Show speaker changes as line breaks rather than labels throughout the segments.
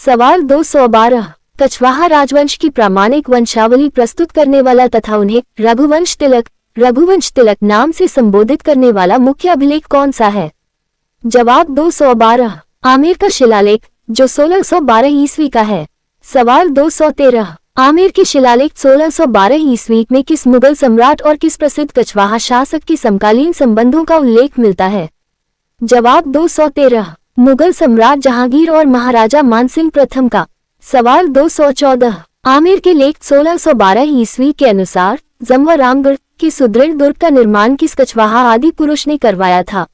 सवाल 212। कछवाहा राजवंश की प्रामाणिक वंशावली प्रस्तुत करने वाला तथा उन्हें रघुवंश तिलक नाम से संबोधित करने वाला मुख्य अभिलेख कौन सा है? जवाब 212। आमेर का शिलालेख, जो 1612 ईस्वी का है। सवाल 213। आमेर के शिलालेख 1612 ईस्वी में किस मुगल सम्राट और किस प्रसिद्ध कछवाहा शासक के समकालीन संबंधों का उल्लेख मिलता है? जवाब 213। मुगल सम्राट जहांगीर और महाराजा मानसिंह प्रथम का। सवाल 214। आमेर के लेख 1612 ईस्वी के अनुसार जमवा रामगढ़ के सुदृढ़ दुर्ग का निर्माण किस कछवाहा आदि पुरुष ने करवाया था?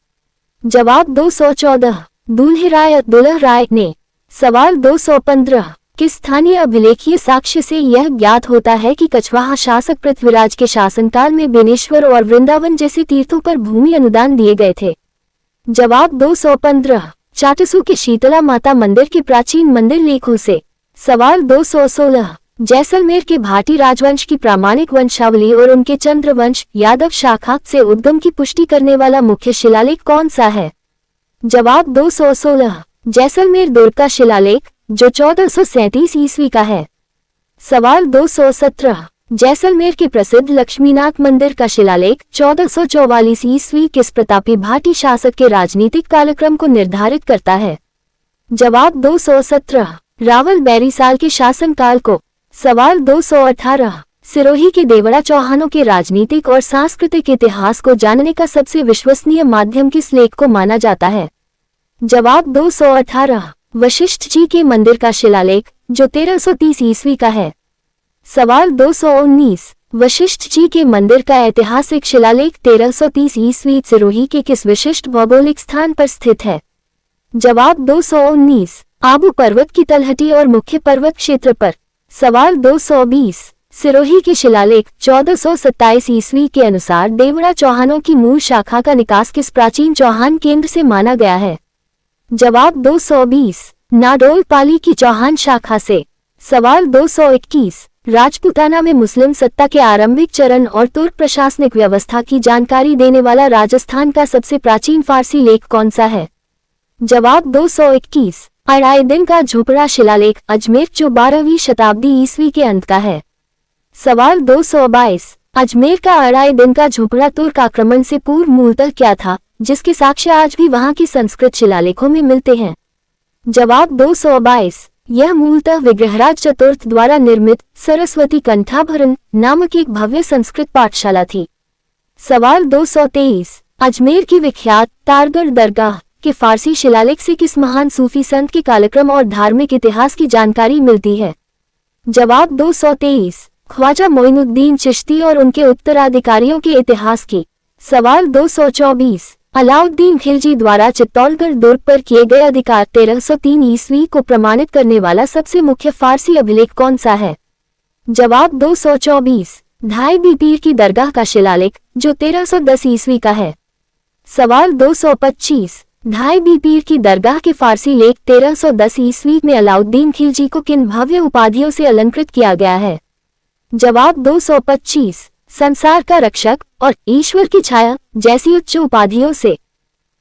जवाब 214। दुल्ह राय ने। सवाल 215। किस स्थानीय अभिलेखीय साक्ष्य से यह ज्ञात होता है कि कछवाहा शासक पृथ्वीराज के शासनकाल में बेनेश्वर और वृंदावन जैसे तीर्थों पर भूमि अनुदान दिए गए थे? जवाब 215। चाटसू के शीतला माता मंदिर के प्राचीन मंदिर लेखों से। सवाल 216। जैसलमेर के भाटी राजवंश की प्रामाणिक वंशावली और उनके चंद्रवंश यादव शाखा से उद्गम की पुष्टि करने वाला मुख्य शिलालेख कौन सा है? जवाब 216। जैसलमेर दुर्ग का शिलालेख, जो 1437 ईस्वी का है। सवाल 217। जैसलमेर के प्रसिद्ध लक्ष्मीनाथ मंदिर का शिलालेख 1444 ईस्वी किस प्रतापी भाटी शासक के राजनीतिक कालक्रम को निर्धारित करता है? जवाब 217। रावल बैरीसाल के शासनकाल को। सवाल 218। सिरोही के देवड़ा चौहानों के राजनीतिक और सांस्कृतिक इतिहास को जानने का सबसे विश्वसनीय माध्यम किस लेख को माना जाता है? जवाब 218। वशिष्ठ जी के मंदिर का शिलालेख, जो 1330 ईस्वी का है। सवाल 219। वशिष्ठ जी के मंदिर का ऐतिहासिक शिलालेख 1330 ईस्वी सिरोही के किस विशिष्ट भौगोलिक स्थान पर स्थित है? जवाब 219। आबू पर्वत की तलहटी और मुख्य पर्वत क्षेत्र पर। सवाल 220। सिरोही के शिलालेख 1427 ईस्वी के अनुसार देवड़ा चौहानों की मूल शाखा का निकास किस प्राचीन चौहान केंद्र से माना गया है? जवाब 220। नाडोल पाली की चौहान शाखा से। सवाल 221। राजपूताना में मुस्लिम सत्ता के आरंभिक चरण और तुर्क प्रशासनिक व्यवस्था की जानकारी देने वाला राजस्थान का सबसे प्राचीन फारसी लेख कौन सा है? जवाब 221। अढ़ाई दिन का झोपड़ा शिलालेख अजमेर, जो 12वीं शताब्दी ईस्वी के अंत का है। सवाल 222। अजमेर का अढ़ाई दिन का झोपड़ा तुर्क आक्रमण से पूर्व मूलतः क्या था, जिसके साक्ष्य आज भी वहां की संस्कृत शिलालेखों में मिलते हैं? जवाब 222। यह मूलतः विग्रहराज चतुर्थ द्वारा निर्मित सरस्वती कंठाभरण नामक एक भव्य संस्कृत पाठशाला थी। सवाल 223। अजमेर की विख्यात तारगढ़ दरगाह के फारसी शिलालेख से किस महान सूफी संत के कालक्रम और धार्मिक इतिहास की जानकारी मिलती है? जवाब 223। ख्वाजा मोइनुद्दीन चिश्ती और उनके उत्तराधिकारियों के इतिहास की। सवाल 224। अलाउद्दीन खिलजी द्वारा चित्तौड़गढ़ दुर्ग पर किए गए अधिकार 1303 ईस्वी को प्रमाणित करने वाला सबसे मुख्य फारसी अभिलेख कौन सा है? जवाब 224। ढाई पीर की दरगाह का शिलालेख, जो 1310 ईस्वी का है। सवाल 225। ढाई पीर की दरगाह के फारसी लेख 1310 ईस्वी में अलाउद्दीन खिलजी को किन भव्य उपाधियों से अलंकृत किया गया है? जवाब 225। संसार का रक्षक और ईश्वर की छाया जैसी उच्च उपाधियों से।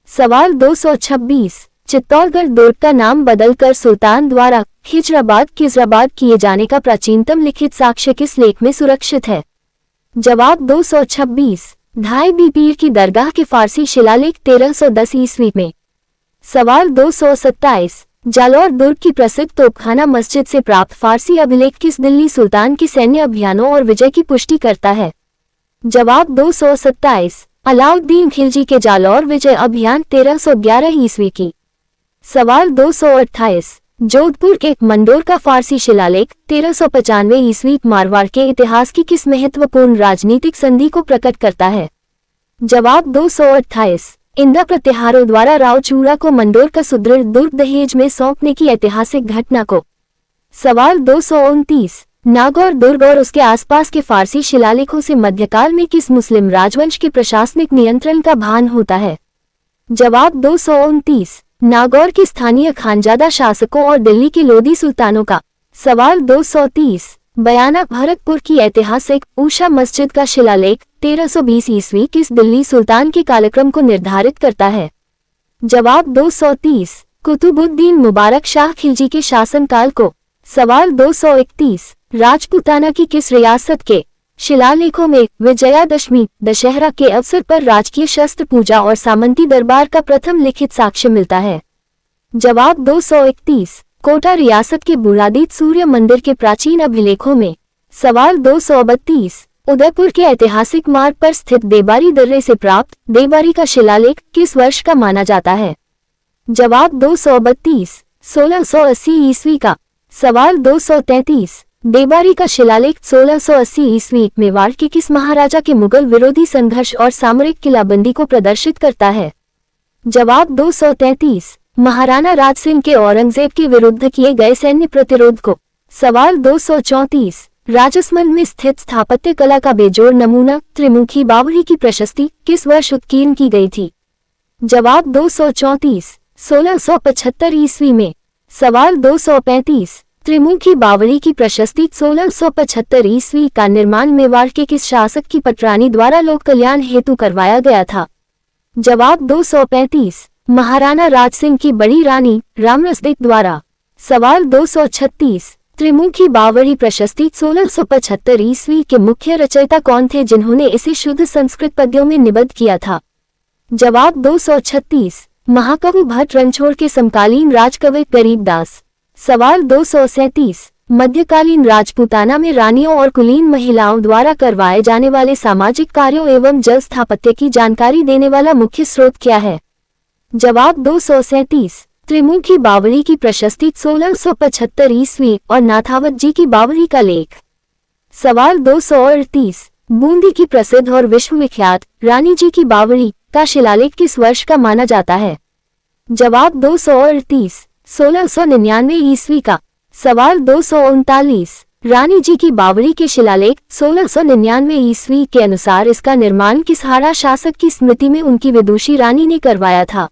सवाल 226। चित्तौड़गढ़ दुर्ग का नाम बदलकर सुल्तान द्वारा खिजराबाद किए जाने का प्राचीनतम लिखित साक्ष्य किस लेख में सुरक्षित है? जवाब 226। ढाई पीर की दरगाह के फारसी शिलालेख 1310 ईस्वी में। सवाल 227। जालौर दुर्ग की प्रसिद्ध तोपखाना मस्जिद से प्राप्त फारसी अभिलेख किस दिल्ली सुल्तान के सैन्य अभियानों और विजय की पुष्टि करता है? जवाब 227। अलाउद्दीन खिलजी के जालौर विजय अभियान 1311 ईस्वी की। सवाल 228। जोधपुर के मंडोर का फारसी शिलालेख 1395 ईस्वी मारवाड़ के इतिहास की किस महत्वपूर्ण राजनीतिक संधि को प्रकट करता है? जवाब 228। इंदा प्रत्याहारों द्वारा रावचूड़ा को मंडोर का सुदृढ़ दुर्ग दहेज में सौंपने की ऐतिहासिक घटना को। सवाल 229। नागौर दुर्ग और उसके आसपास के फारसी शिलालेखों से मध्यकाल में किस मुस्लिम राजवंश के प्रशासनिक नियंत्रण का भान होता है? जवाब 229। नागौर के स्थानीय खानजादा शासकों और दिल्ली के लोधी सुल्तानों का। सवाल 230। बयाना भरतपुर की ऐतिहासिक ऊषा मस्जिद का शिलालेख 1320 ईस्वी किस दिल्ली सुल्तान के कालक्रम को निर्धारित करता है? जवाब 230। कुतुबुद्दीन मुबारक शाह खिलजी के शासनकाल को। सवाल 231, राजपूताना की किस रियासत के शिलालेखों में विजयादशमी दशहरा के अवसर पर राजकीय शस्त्र पूजा और सामंती दरबार का प्रथम लिखित साक्ष्य मिलता है? जवाब 231, कोटा रियासत के बुरादीत सूर्य मंदिर के प्राचीन अभिलेखों में। सवाल 232, उदयपुर के ऐतिहासिक मार्ग पर स्थित देबारी दर्रे से प्राप्त देबारी का शिलालेख किस वर्ष का माना जाता है? जवाब 232, 1680 ईस्वी का। सवाल 233, देबारी का शिलालेख 1680 ईस्वी मेवाड़ के किस महाराजा के मुगल विरोधी संघर्ष और सामरिक किलाबंदी को प्रदर्शित करता है? जवाब 233, महाराणा राज सिंह के औरंगजेब के विरुद्ध किए गए सैन्य प्रतिरोध को। सवाल 234, राजसमंद में स्थित स्थापत्य कला का बेजोड़ नमूना त्रिमुखी बावड़ी की प्रशस्ति किस वर्ष उत्कीर्ण की गई थी? जवाब 234, 1675 ईस्वी में। सवाल 235, त्रिमुखी बावड़ी की प्रशस्ति 1675 ईस्वी का निर्माण मेवाड़ के किस शासक की पटरानी द्वारा लोक कल्याण हेतु करवाया गया था? जवाब 235, महाराणा राज सिंह की बड़ी रानी रामरसदेव द्वारा। सवाल 236, त्रिमुखी बावड़ी प्रशस्ति 1675 ईस्वी के मुख्य रचयिता कौन थे जिन्होंने इसे शुद्ध संस्कृत पद्यों में निबद्ध किया था? जवाब 236, महाकवि भट्ट रणछोड़ के समकालीन राजकवि गरीबदास। सवाल 237, मध्यकालीन राजपूताना में रानियों और कुलीन महिलाओं द्वारा करवाए जाने वाले सामाजिक कार्यों एवं जल स्थापत्य की जानकारी देने वाला मुख्य स्रोत क्या है? जवाब 237, त्रिमुखी बावड़ी की प्रशस्ति 1675 ईस्वी और नाथावत जी की बावड़ी का लेख। सवाल 238, बूंदी की प्रसिद्ध और विश्वविख्यात रानी जी की बावड़ी का शिलालेख किस वर्ष का माना जाता है? जवाब 238, 1699 ईस्वी का। सवाल 239, रानी जी की बावड़ी के शिलालेख 1699 ईस्वी के अनुसार इसका निर्माण किस हाड़ा शासक की स्मृति में उनकी विदुषी रानी ने करवाया था?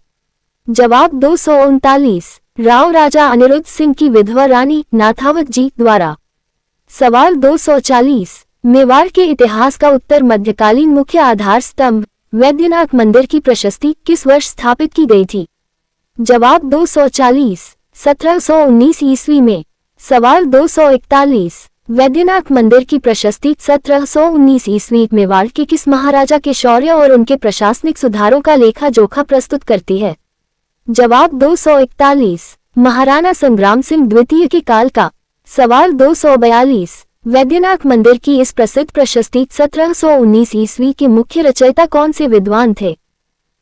जवाब 239, राव राजा अनिरुद्ध सिंह की विधवा रानी नाथावत जी द्वारा। सवाल 240, मेवाड़ के इतिहास का उत्तर मध्यकालीन मुख्य आधार स्तंभ वैद्यनाथ मंदिर की प्रशस्ति किस वर्ष स्थापित की गई थी? जवाब 240, 1719 ईस्वी में। सवाल 241, वैद्यनाथ मंदिर की प्रशस्ति 1719 ईस्वी मेवाड़ के किस महाराजा के शौर्य और उनके प्रशासनिक सुधारों का लेखा जोखा प्रस्तुत करती है? जवाब 241, महाराणा संग्राम सिंह द्वितीय के काल का। सवाल 242, वैद्यनाथ मंदिर की इस प्रसिद्ध प्रशस्ति 1719 ईस्वी के मुख्य रचयिता कौन से विद्वान थे?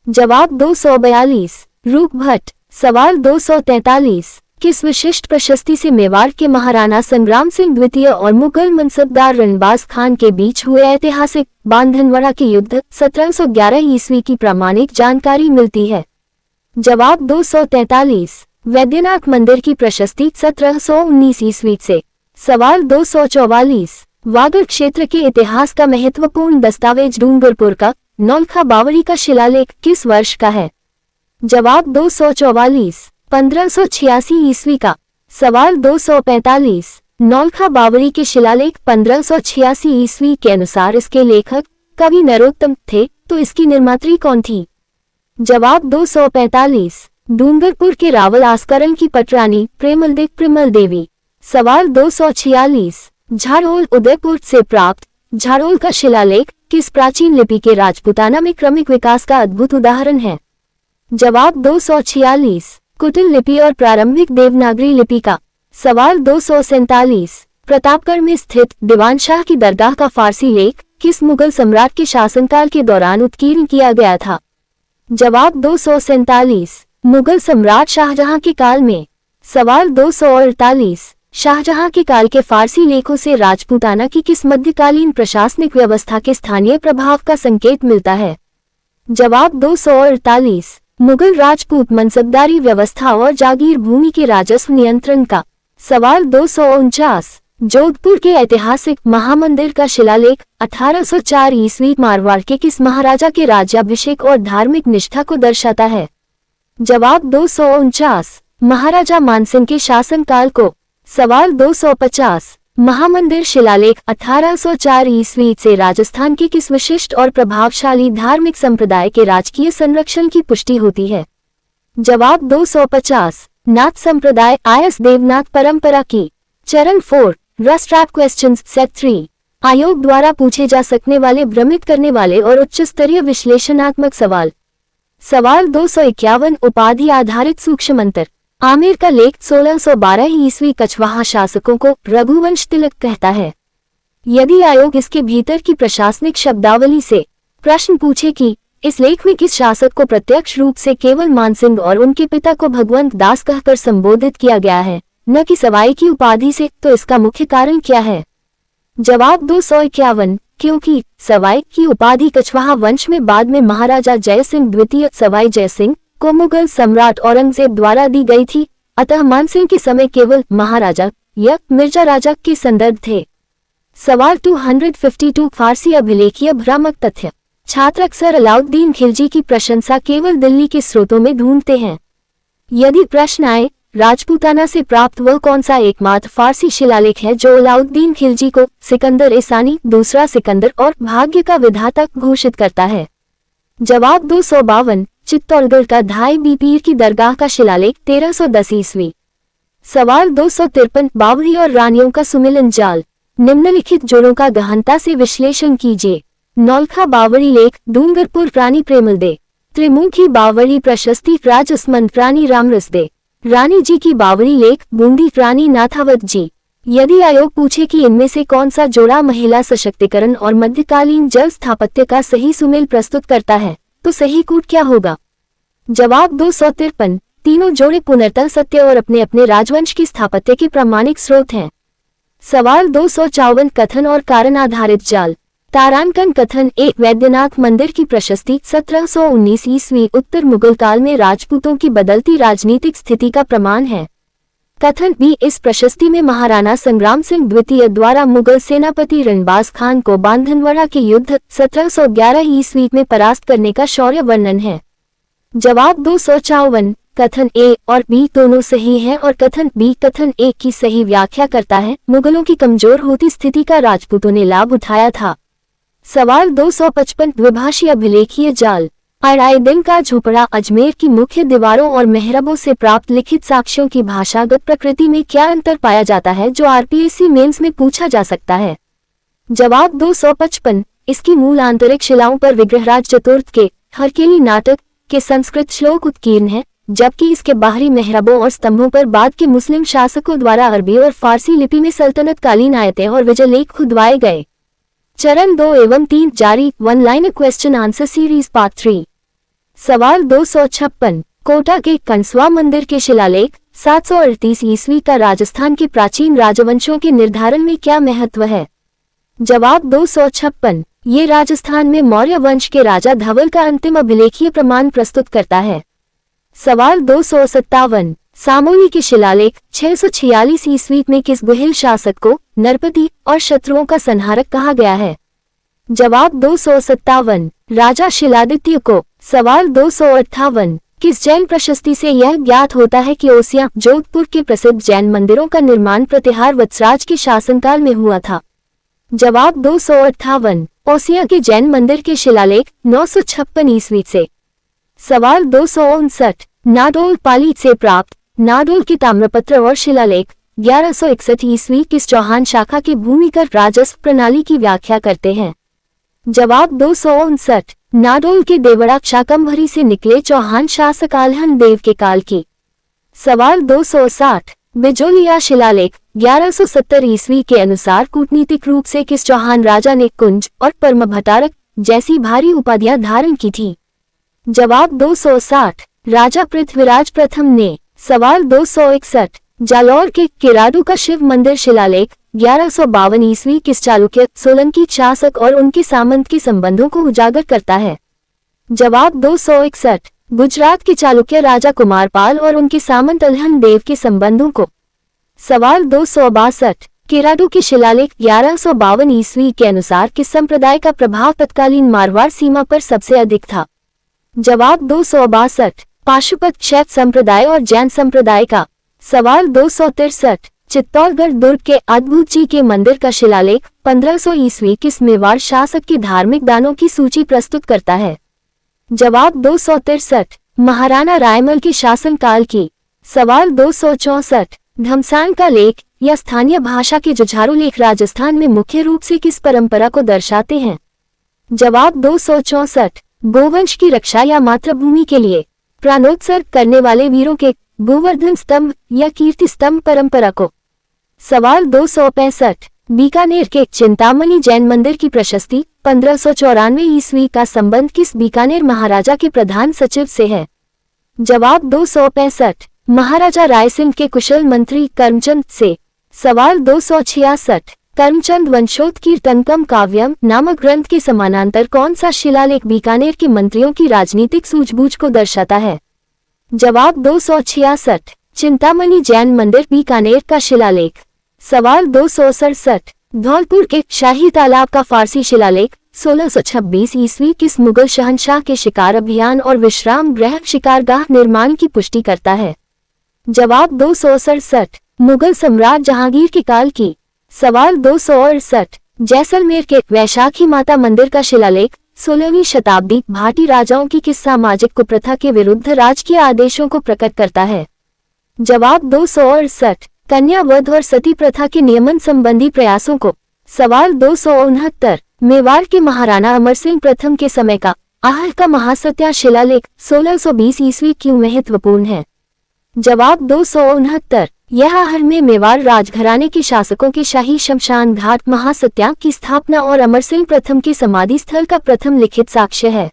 जवाब 242, रूप भट्ट। सवाल 243, किस विशिष्ट प्रशस्ति से मेवाड़ के महाराणा संग्राम सिंह द्वितीय और मुगल मनसबदार रणबाज खान के बीच हुए ऐतिहासिक बांधनवाड़ा के युद्ध 1711 ईस्वी की प्रामाणिक जानकारी मिलती है? जवाब 243, वैद्यनाथ मंदिर की प्रशस्ति 1719 ईस्वी से। सवाल 244, वागड़ क्षेत्र के इतिहास का महत्वपूर्ण दस्तावेज डूंगरपुर का नौलखा बावड़ी का शिलालेख किस वर्ष का है? जवाब 244, 1586 ईस्वी का। सवाल 245, नौलखा बावड़ी के शिलालेख 1586 ईस्वी के अनुसार इसके लेखक कवि नरोत्तम थे, तो इसकी निर्मात्री कौन थी? जवाब 245, डूंगरपुर के रावल आस्करण की पटरानी प्रेमल देवी। सवाल 246, झाड़ोल उदयपुर से प्राप्त झाड़ोल का शिलालेख किस प्राचीन लिपि के राजपूताना में क्रमिक विकास का अद्भुत उदाहरण है? जवाब 246, कुटिल लिपि और प्रारंभिक देवनागरी लिपि का। सवाल 247, प्रतापगढ़ में स्थित दीवान शाह की दरगाह का फारसी लेख किस मुगल सम्राट के शासनकाल के दौरान उत्कीर्ण किया गया था? जवाब 247, मुगल सम्राट शाहजहां के काल में। सवाल 248, शाहजहां के काल के फारसी लेखों से राजपूताना की किस मध्यकालीन प्रशासनिक व्यवस्था के स्थानीय प्रभाव का संकेत मिलता है? जवाब 248, मुगल राजपूत मनसबदारी व्यवस्था और जागीर भूमि के राजस्व नियंत्रण का। सवाल 249, जोधपुर के ऐतिहासिक महामंदिर का शिलालेख 1804 ईस्वी मारवाड़ के किस महाराजा के राज्याभिषेक और धार्मिक निष्ठा को दर्शाता है? जवाब 249, महाराजा मानसिंह के शासनकाल को। सवाल 250, महामंदिर शिलालेख 1804 ईस्वी से राजस्थान के किस विशिष्ट और प्रभावशाली धार्मिक संप्रदाय के राजकीय संरक्षण की पुष्टि होती है? जवाब 250 नाथ संप्रदाय आयस देवनाथ परंपरा की। चरण 4 रस्ट ट्रैप क्वेश्चंस सेट 3 आयोग द्वारा पूछे जा सकने वाले भ्रमित करने वाले और उच्च स्तरीय विश्लेषणात्मक सवाल। सवाल 251 उपाधि आधारित सूक्ष्म अंतर। आमिर का लेख 1612 ईस्वी कछवाहा शासकों को रघुवंश तिलक कहता है। यदि आयोग इसके भीतर की प्रशासनिक शब्दावली से प्रश्न पूछे कि इस लेख में किस शासक को प्रत्यक्ष रूप से केवल मानसिंह और उनके पिता को भगवंत दास कहकर संबोधित किया गया है, न कि सवाई की उपाधि से, तो इसका मुख्य कारण क्या है? जवाब 251 क्योंकि सवाई की उपाधि कछवाहा वंश में बाद में महाराजा जयसिंह द्वितीय सवाई जयसिंह को मुगल सम्राट औरंगजेब द्वारा दी गई थी, अतः मानसिंह के समय केवल महाराजा या मिर्जा राजा के संदर्भ थे। सवाल 252 फारसी अभिलेखीय भ्रामक तथ्य। छात्र अक्सर अलाउद्दीन खिलजी की प्रशंसा केवल दिल्ली के स्रोतों में ढूंढते हैं। यदि प्रश्न आए राजपूताना से प्राप्त वह कौन सा एकमात्र फारसी शिलालेख है जो अलाउद्दीन खिलजी को सिकंदर ईसानी दूसरा सिकंदर और भाग्य का विधाता घोषित करता है? जवाब 252 चित्तौड़गढ़ का धाई बी पीर की दरगाह का शिलालेख 1310 ईस्वी। सवाल 253 बावरी और रानियों का सुमिलन जाल। निम्नलिखित जोड़ों का गहनता से विश्लेषण कीजिए। नौलखा बावरी लेख डूंगरपुर प्राणी प्रेमल दे। त्रिमुखी बावरी प्रशस्ति राजसमंद प्राणी रामरस दे। रानी जी की बावरी लेख बूंदी प्राणी नाथावत जी। यदि आयोग पूछे कि इनमें से कौन सा जोड़ा महिला सशक्तिकरण और मध्यकालीन जल स्थापत्य का सही सुमेल प्रस्तुत करता है, तो सही कूट क्या होगा? जवाब 253 तीनों जोड़े पुनर्तः सत्य और अपने अपने राजवंश की स्थापत्य के प्रामाणिक स्रोत हैं। सवाल 254 कथन और कारण आधारित जाल। तारांकन कथन एक वैद्यनाथ मंदिर की प्रशस्ति 1719 ईस्वी उत्तर मुगल काल में राजपूतों की बदलती राजनीतिक स्थिति का प्रमाण है। कथन बी इस प्रशस्ति में महाराणा संग्राम सिंह द्वितीय द्वारा मुगल सेनापति रणबाज खान को बांधनवाड़ा के युद्ध 1711 ईस्वी में परास्त करने का शौर्य वर्णन है। जवाब 254 कथन ए और बी दोनों सही है और कथन बी कथन ए की सही व्याख्या करता है। मुगलों की कमजोर होती स्थिति का राजपूतों ने लाभ उठाया था। सवाल 255 द्विभाषी अभिलेखीय जाल। अराइदिन का झोपड़ा अजमेर की मुख्य दीवारों और मेहरबों से प्राप्त लिखित साक्ष्यों की भाषागत प्रकृति में क्या अंतर पाया जाता है जो आरपीएससी मेंस में पूछा जा सकता है? जवाब 255 इसकी मूल आंतरिक शिलाओं पर विग्रहराज चतुर्थ के हरकेली नाटक के संस्कृत श्लोक उत्कीर्ण है, जबकि इसके बाहरी मेहरबों और स्तंभों पर बाद के मुस्लिम शासकों द्वारा अरबी और फारसी लिपि में सल्तनत कालीन आयतें और विजयलेख खुदवाए गए। चरण 2 एवं 3 जारी one line question answer series part 3। सवाल 256 कोटा के कंसवा मंदिर के शिलालेख 738 ईस्वी का राजस्थान के प्राचीन राजवंशों के निर्धारण में क्या महत्व है? जवाब 256 ये राजस्थान में मौर्य वंश के राजा धवल का अंतिम अभिलेखीय प्रमाण प्रस्तुत करता है। सवाल 257 सामोली के शिलालेख 646 ईस्वी में किस गुहिल शासक को नरपति और शत्रुओं का संहारक कहा गया है? जवाब 257 राजा शिलादित्य को। सवाल 258 किस जैन प्रशस्ति से यह ज्ञात होता है कि ओसियां जोधपुर के प्रसिद्ध जैन मंदिरों का निर्माण प्रतिहार वत्सराज के शासनकाल में हुआ था? जवाब 258 ओसियां के जैन मंदिर के शिलालेख 956 ईस्वी से। सवाल 259 नाडोल पाली से प्राप्त नाडोल के ताम्रपत्र और शिलालेख 1161 ईस्वी किस चौहान शाखा के भूमिगत राजस्व प्रणाली की व्याख्या करते हैं? जवाब 259 नाडोल के देवड़ा शाकंभरी से निकले चौहान शासक आल्हन देव के काल की। सवाल 260 बिजोलिया शिलालेख 1170 ईस्वी के अनुसार कूटनीतिक रूप से किस चौहान राजा ने कुंज और परम भटारक जैसी भारी उपाधियां धारण की थी? जवाब 260 राजा पृथ्वीराज प्रथम ने। सवाल 261 जालौर के किराडू का शिव मंदिर शिलालेख 1152 ईस्वी किस चालुक्य सोलंकी शासक और उनके सामंत के संबंधों को उजागर करता है? जवाब 261 गुजरात के चालुक्य राजा कुमारपाल और उनके सामंत अल्हन देव के संबंधों को। सवाल 262 किराडू के शिलालेख 1152 ईस्वी के अनुसार किस संप्रदाय का प्रभाव तत्कालीन मारवाड़ सीमा पर सबसे अधिक था? जवाब 262 पाशुपत शैव संप्रदाय और जैन संप्रदाय का। सवाल 263 चित्तौड़गढ़ दुर्ग के अद्भुत जी के मंदिर का शिलालेख 1500 ईस्वी किस मेवाड़ शासक के धार्मिक दानों की सूची प्रस्तुत करता है? जवाब 263 महाराणा रायमल के शासनकाल की। सवाल 264, घमसान का लेख या स्थानीय भाषा के जुझारू लेख राजस्थान में मुख्य रूप से किस परंपरा को दर्शाते हैं? जवाब 264, गोवंश की रक्षा या मातृभूमि के लिए प्राणोत्सर्ग करने वाले वीरों के गोवर्धन स्तंभ या कीर्ति स्तंभ परंपरा को। सवाल 265, बीकानेर के चिंतामणि जैन मंदिर की प्रशस्ति 1594 ईस्वी का संबंध किस बीकानेर महाराजा के प्रधान सचिव से है? जवाब 265, महाराजा रायसिंह के कुशल मंत्री करमचंद से। सवाल 266, करमचंद वंशोत्कीर्तनकम काव्यम नामक ग्रंथ के समानांतर कौन सा शिलालेख बीकानेर के मंत्रियों की राजनीतिक सूझबूझ को दर्शाता है? जवाब 266, चिंतामणि जैन मंदिर बीकानेर का शिलालेख। सवाल 267, धौलपुर के शाही तालाब का फारसी शिलालेख 1626 ईस्वी किस मुगल शहंशाह के शिकार अभियान और विश्राम गृह शिकारगाह निर्माण की पुष्टि करता है? जवाब 267, मुगल सम्राट जहांगीर के काल की। सवाल 268, जैसलमेर के वैशाखी माता मंदिर का शिलालेख 16वीं शताब्दी भाटी राजाओं की किस सामाजिक कुप्रथा के विरुद्ध राजकीय आदेशों को प्रकट करता है? जवाब 268, कन्या वध और सती प्रथा के नियमन संबंधी प्रयासों को। सवाल 269, मेवाड़ के महाराणा अमर सिंह प्रथम के समय का आहर का महासत्या शिलालेख 1620 ईस्वी क्यों महत्वपूर्ण है? जवाब 269, यह आहर में मेवाड़ राजघराने के शासकों के शाही शमशान घाट महासत्या की स्थापना और अमर सिंह प्रथम के समाधि स्थल का प्रथम लिखित साक्ष्य है।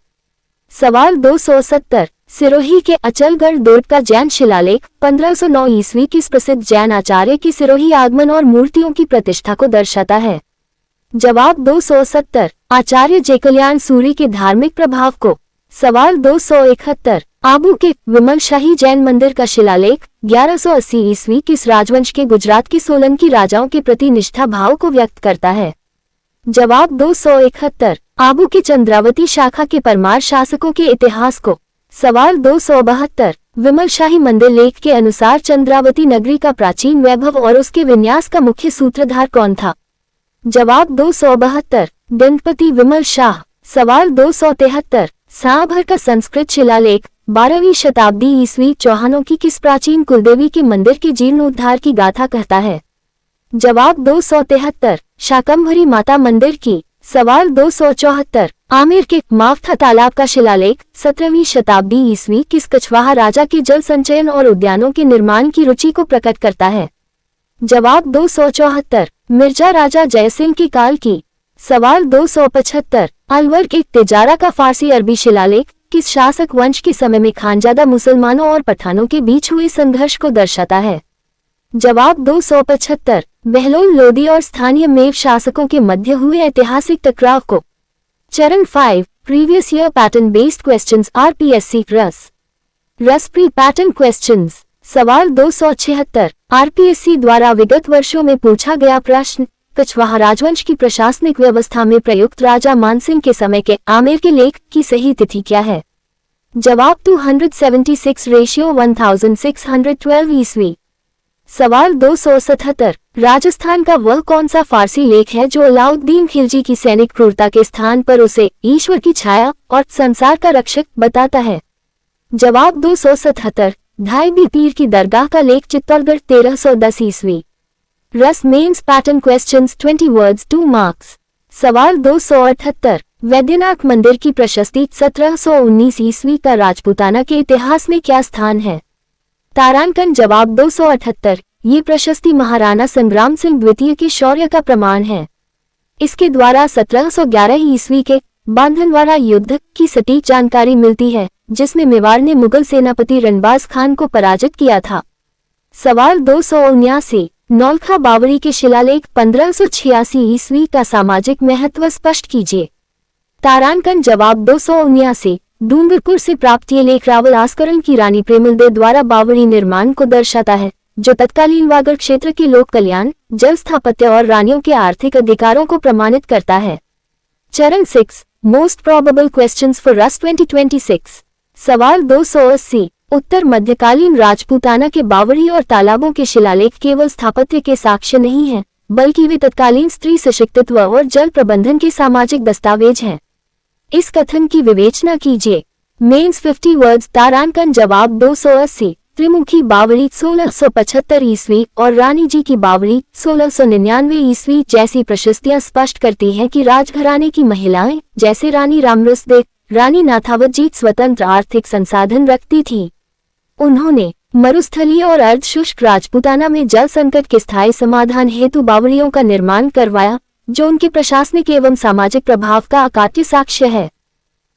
सवाल 270, सिरोही के अचलगढ़ दुर्ग का जैन शिलालेख 1509 ईस्वी किस प्रसिद्ध जैन आचार्य के सिरोही आगमन और मूर्तियों की प्रतिष्ठा को दर्शाता है? जवाब 270, आचार्य जयकल्याण सूरी के धार्मिक प्रभाव को। सवाल 271, आबू के विमल शाही जैन मंदिर का शिलालेख 1180 ईस्वी किस राजवंश के गुजरात के सोलंकी राजाओं के प्रति निष्ठा भाव को व्यक्त करता है? जवाब 271, आबू के चंद्रावती शाखा के परमार शासकों के इतिहास को। सवाल 272, विमल शाही मंदिर लेख के अनुसार चंद्रावती नगरी का प्राचीन वैभव और उसके विन्यास का मुख्य सूत्रधार कौन था? जवाब 272, गणपति विमल शाह। सवाल 273, सांभर का संस्कृत शिलालेख 12वीं शताब्दी ईस्वी चौहानों की किस प्राचीन कुलदेवी के मंदिर के जीर्णोद्धार की गाथा कहता है? जवाब 273, शाकंभरी माता मंदिर की। सवाल 274, आमेर के मावथा तालाब का शिलालेख 17वीं शताब्दी ईस्वी किस कछवाहा राजा के जल संचयन और उद्यानों के निर्माण की रुचि को प्रकट करता है? जवाब 274, मिर्जा राजा जयसिंह के काल की। सवाल 275, अलवर के तिजारा का फारसी अरबी शिलालेख किस शासक वंश के समय में खानजादा मुसलमानों और पठानों के बीच हुए संघर्ष को दर्शाता है? जवाब 275, बहलोल लोदी और स्थानीय मेव शासकों के मध्य हुए ऐतिहासिक टकराव को। चरण 5, previous year pattern based questions RPSC RAS pre pattern questions. सवाल 276, आरपीएससी द्वारा विगत वर्षों में पूछा गया प्रश्न, कछवाहा राजवंश की प्रशासनिक व्यवस्था में प्रयुक्त राजा मानसिंह के समय के आमेर के लेख की सही तिथि क्या है? जवाब 276:1612 ईस्वी। सवाल 277, राजस्थान का वह कौन सा फारसी लेख है जो अलाउद्दीन खिलजी की सैनिक क्रूरता के स्थान पर उसे ईश्वर की छाया और संसार का रक्षक बताता है? जवाब 277, ढाई बी पीर की दरगाह का लेख चित्तौड़गढ़ 1310 ईस्वी। RAS mains pattern questions 20 words 2 marks. सवाल 278, वैद्यनाथ मंदिर की प्रशस्ति 1719 ईस्वी का राजपूताना के इतिहास में क्या स्थान है? तारांकन। जवाब 278, ये प्रशस्ति महाराणा संग्राम सिंह द्वितीय के शौर्य का प्रमाण है। इसके द्वारा 1711 ईस्वी के बांधनवाड़ा युद्ध की सटीक जानकारी मिलती है, जिसमें मेवाड़ ने मुगल सेनापति रणबाज खान को पराजित किया था। सवाल 279, नौलखा बावड़ी के शिलालेख 1586 ईस्वी का सामाजिक महत्व स्पष्ट कीजिए। तारांकन। जवाब 279, डूंगरपुर से प्राप्त ये लेख रावल आस्करण की रानी प्रेमलदे द्वारा बावड़ी निर्माण को दर्शाता है, जो तत्कालीन वागड़ क्षेत्र के लोक कल्याण, जल स्थापत्य और रानियों के आर्थिक अधिकारों को प्रमाणित करता है। चरण 6, मोस्ट प्रोबेबल क्वेश्चंस फॉर रस 2026। सवाल 280, उत्तर मध्यकालीन राजपूताना के बावड़ी और तालाबों के शिलालेख केवल स्थापत्य के साक्ष्य नहीं हैं, बल्कि वे तत्कालीन स्त्री सशक्तित्व और जल प्रबंधन के सामाजिक दस्तावेज हैं। इस कथन की विवेचना कीजिए। मेंस 50 वर्ड्स तारांकन जवाब 280। त्रिमुखी बावड़ी 1675 ईस्वी और रानी जी की बावड़ी 1699 ईस्वी जैसी प्रशस्तियां स्पष्ट करती हैं कि राजघराने की महिलाएं जैसे रानी रामरसदे, रानी नाथावतजीत स्वतंत्र आर्थिक संसाधन रखती थी। उन्होंने मरुस्थलीय और अर्धशुष्क राजपूताना में जल संकट के स्थायी समाधान हेतु बावड़ियों का निर्माण करवाया, जो उनके प्रशासनिक एवं सामाजिक प्रभाव का अकाट्य साक्ष्य है।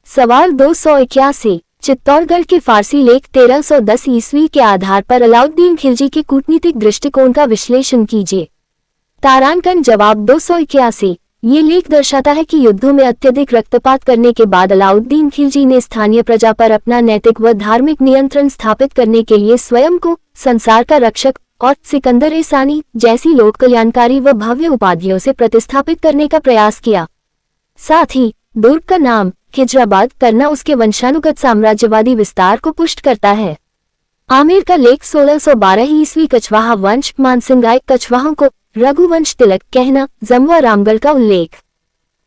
सवाल 281। चित्तौड़गढ़ के फारसी लेख 1310 ईस्वी के आधार पर अलाउद्दीन खिलजी के कूटनीतिक दृष्टिकोण का विश्लेषण कीजिए। तारांकन जवाब 281। ये लेख दर्शाता है कि युद्धों में अत्यधिक रक्तपात करने के बाद अलाउद्दीन खिलजी ने स्थानीय प्रजा पर अपना नैतिक व धार्मिक नियंत्रण स्थापित करने के लिए स्वयं को संसार का रक्षक और सिकंदर-ए-सानी जैसी लोक कल्याणकारी व भव्य उपाधियों से प्रतिस्थापित करने का प्रयास किया। साथ ही दुर्ग का नाम खिजराबाद करना उसके वंशानुगत साम्राज्यवादी विस्तार को पुष्ट करता है। आमिर का लेख 1612 ईस्वी कछवाहा वंश मानसिंगाई कछवाहों को रघुवंश तिलक कहना जमुआ रामगढ़ का उल्लेख।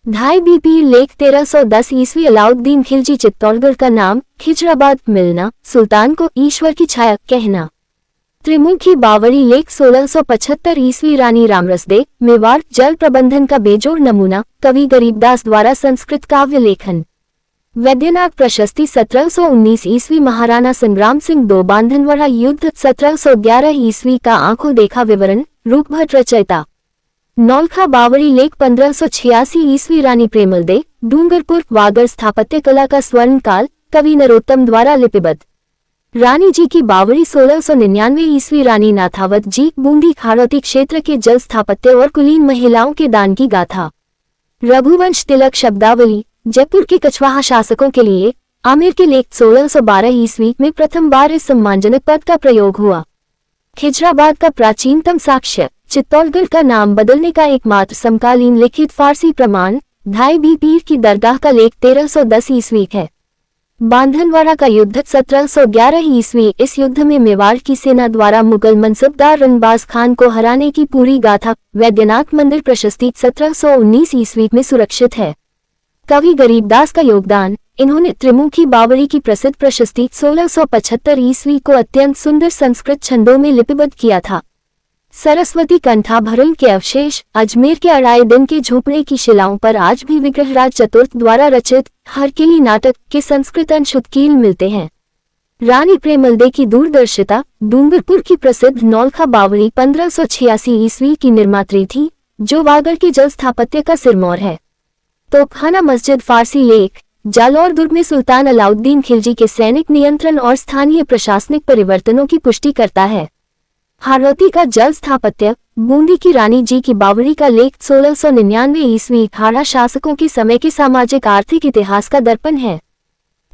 ढाई बीपी लेख 1310 ईस्वी अलाउद्दीन खिलजी चित्तौड़गढ़ का नाम खिजराबाद मिलना सुल्तान को ईश्वर की छाया कहना। त्रिमुखी बावड़ी लेख 1675 ईस्वी रानी रामरसदे मेवाड़ जल प्रबंधन का बेजोड़ नमूना कवि गरीबदास द्वारा संस्कृत काव्य लेखन। वैद्यनाथ प्रशस्ति 1719 ईस्वी महाराणा संग्राम सिंह दो बांधनवाड़ा युद्ध 1711 ईस्वी का आंखों देखा विवरण रूपभट रचयिता। नौलखा बावड़ी लेख 1586 ईस्वी रानी प्रेमलदे डूंगरपुर वागड़ स्थापत्य कला का स्वर्ण काल कवि नरोत्तम द्वारा लिपिबद्ध। रानी जी की बावड़ी 1699 ईस्वी रानी नाथावत जी बूंदी खाड़ौती क्षेत्र के जल स्थापत्य और कुलीन महिलाओं के दान की गाथा। रघुवंश तिलक शब्दावली जयपुर के कछवाहा शासकों के लिए आमिर के लेख 1612 ईस्वी में प्रथम बार इस सम्मानजनक पद का प्रयोग हुआ। खिजराबाद का प्राचीनतम साक्ष्य चित्तौड़गढ़ का नाम बदलने का एकमात्र समकालीन लिखित फारसी प्रमाण ढाई बी पीर की दरगाह का लेख 1310 ईस्वी है। बांधनवाड़ा का युद्ध 1711 ईस्वी। इस युद्ध में मेवाड़ की सेना द्वारा मुगल मनसबदार रनबाज खान को हराने की पूरी गाथा वैद्यनाथ मंदिर प्रशस्ति 1719 ईस्वी में सुरक्षित है। कवि गरीबदास का योगदान। इन्होंने त्रिमुखी बावड़ी की प्रसिद्ध प्रशस्ति 1675 ईस्वी को अत्यंत सुंदर संस्कृत छंदों में लिपिबद्ध किया था। सरस्वती कंठाभरण के अवशेष अजमेर के अढ़ाई दिन के झोपड़े की शिलाओं पर आज भी विग्रहराज चतुर्थ द्वारा रचित हरकिली नाटक के संस्कृत अंश उत्कीर्ण मिलते हैं। रानी प्रेमलदे की दूरदर्शिता डूंगरपुर की प्रसिद्ध नौलखा बावड़ी 1586 ईस्वी की निर्मात्री थी, जो वागड़ के जल स्थापत्य का सिरमौर है। तोपखाना मस्जिद फारसी लेख जालौर दुर्ग में सुल्तान अलाउद्दीन खिलजी के सैनिक नियंत्रण और स्थानीय प्रशासनिक परिवर्तनों की पुष्टि करता है। हाड़ौती का जल स्थापत्य बूंदी की रानी जी की बावड़ी का लेख 1699 ईस्वी हाड़ा शासकों के समय के सामाजिक आर्थिक इतिहास का दर्पण है।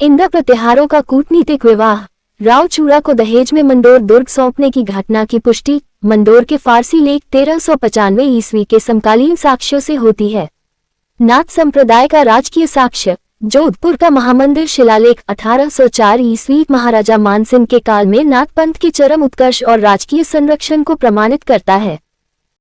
इंद्र प्रतिहारों का कूटनीतिक विवाह राव चूड़ा को दहेज में मंडोर दुर्ग सौंपने की घटना की पुष्टि मंडोर के फारसी लेख 1395 ईस्वी के समकालीन साक्ष्यों से होती है। नाथ संप्रदाय का राजकीय साक्ष्य जोधपुर का महामंदिर शिलालेख 1804 ईस्वी महाराजा मानसिंह के काल में नाथ पंथ के चरम उत्कर्ष और राजकीय संरक्षण को प्रमाणित करता है।